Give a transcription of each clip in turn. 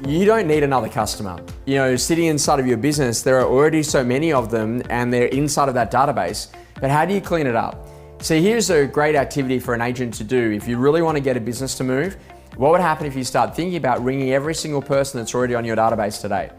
You don't need another customer. You know, sitting inside of your business, there are already so many of them and they're inside of that database. But how do you clean it up? See, here's a great activity for an agent to do. If you really want to get a business to move, what would happen if you start thinking about ringing every single person that's already on your database today?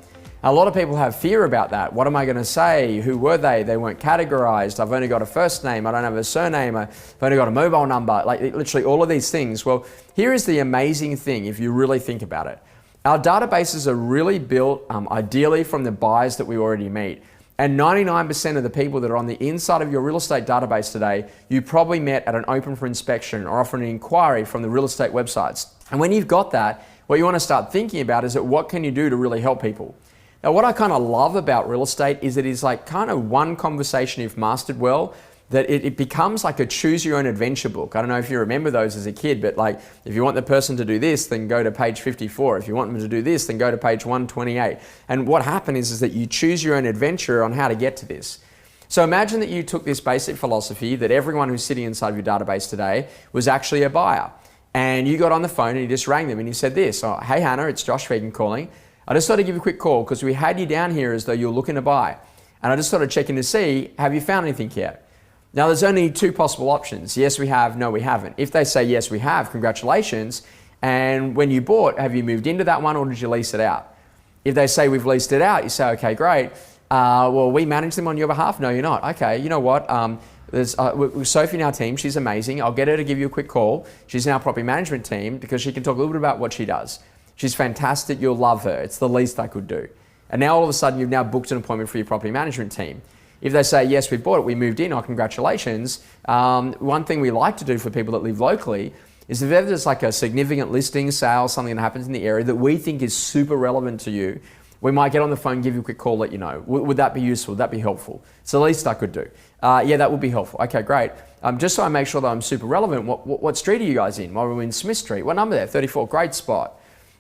A lot of people have fear about that. What am I going to say? Who were they? They weren't categorized. I've only got a first name. I don't have a surname. I've only got a mobile number. Like literally all of these things. Well, here is the amazing thing if you really think about it. Our databases are really built ideally from the buyers that we already meet. And 99% of the people that are on the inside of your real estate database today, you probably met at an open for inspection or often an inquiry from the real estate websites. And when you've got that, what you want to start thinking about is that what can you do to really help people? Now, what I kind of love about real estate is it is like kind of one conversation, if mastered well, that it becomes like a choose your own adventure book. I don't know if you remember those as a kid, but like if you want the person to do this, then go to page 54. If you want them to do this, then go to page 128. And what happened is that you choose your own adventure on how to get to this. So imagine that you took this basic philosophy that everyone who's sitting inside of your database today was actually a buyer. And you got on the phone and you just rang them and you said this, "Oh, hey Hannah, it's Josh Vegan calling. I just thought I'd give you a quick call because we had you down here as though you're looking to buy. And I just thought I'd check in to see, have you found anything yet?" Now there's only two possible options. Yes, we have, no, we haven't. If they say yes, we have, congratulations. And when you bought, have you moved into that one or did you lease it out? If they say we've leased it out, you say, okay, great. Well, we manage them on your behalf. No, you're not. Okay, you know what? There's Sophie in our team, she's amazing. I'll get her to give you a quick call. She's in our property management team because she can talk a little bit about what she does. She's fantastic, you'll love her. It's the least I could do. And now all of a sudden you've now booked an appointment for your property management team. If they say, yes, we bought it, we moved in, oh, congratulations. One thing we like to do for people that live locally is if there's like a significant listing, sale, something that happens in the area that we think is super relevant to you, we might get on the phone, give you a quick call, let you know. Would that be useful? Would that be helpful? It's the least I could do. Yeah, that would be helpful. Okay, great. Just so I make sure that I'm super relevant, what street are you guys in? Well, we're in Smith Street. What number there? 34, great spot.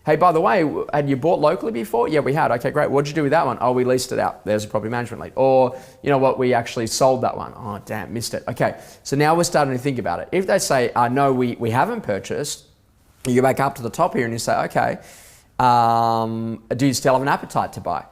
Hey, by the way, had you bought locally before? Yeah, we had. Okay, great. What'd you do with that one? Oh, we leased it out. There's a property management lead. Or, you know what, we actually sold that one. Oh, damn, missed it. Okay, so now we're starting to think about it. If they say, no, we haven't purchased, you go back up to the top here and you say, okay, do you still have an appetite to buy?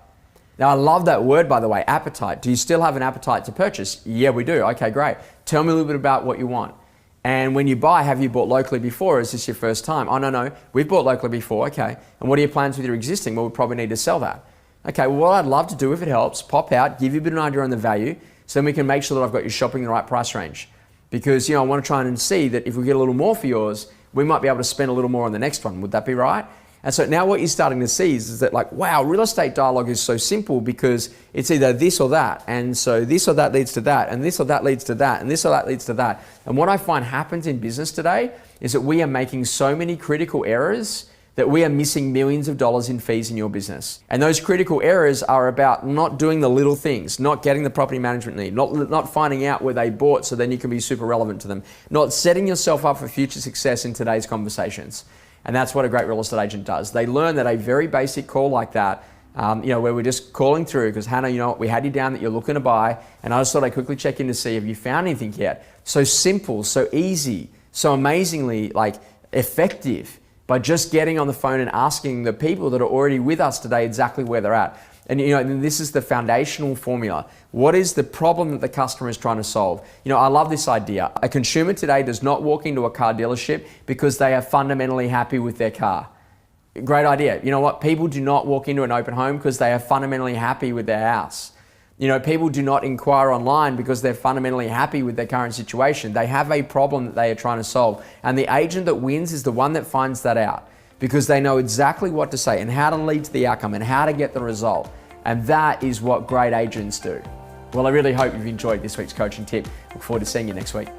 Now, I love that word, by the way, appetite. Do you still have an appetite to purchase? Yeah, we do. Okay, great. Tell me a little bit about what you want. And when you buy, have you bought locally before? Or is this your first time? Oh, no, we've bought locally before. Okay. And what are your plans with your existing? Well, we probably need to sell that. Okay, well, what I'd love to do, if it helps, pop out, give you a bit of an idea on the value, so then we can make sure that I've got you shopping in the right price range. Because, I want to try and see that if we get a little more for yours, we might be able to spend a little more on the next one. Would that be right? And so now what you're starting to see is that like, wow, real estate dialogue is so simple because it's either this or that. And so this or that leads to that, and this or that leads to that, and this or that leads to that. And what I find happens in business today is that we are making so many critical errors that we are missing millions of dollars in fees in your business. And those critical errors are about not doing the little things, not getting the property management need, not finding out where they bought so then you can be super relevant to them, not setting yourself up for future success in today's conversations. And that's what a great real estate agent does. They learn that a very basic call like that, where we're just calling through because Hannah, we had you down that you're looking to buy, and I just thought I'd quickly check in to see have you found anything yet. So simple, so easy, so amazingly effective by just getting on the phone and asking the people that are already with us today exactly where they're at. And this is the foundational formula. What is the problem that the customer is trying to solve? I love this idea. A consumer today does not walk into a car dealership because they are fundamentally happy with their car. Great idea. You know what? People do not walk into an open home because they are fundamentally happy with their house. People do not inquire online because they're fundamentally happy with their current situation. They have a problem that they are trying to solve. And the agent that wins is the one that finds that out, because they know exactly what to say and how to lead to the outcome and how to get the result. And that is what great agents do. Well, I really hope you've enjoyed this week's coaching tip. Look forward to seeing you next week.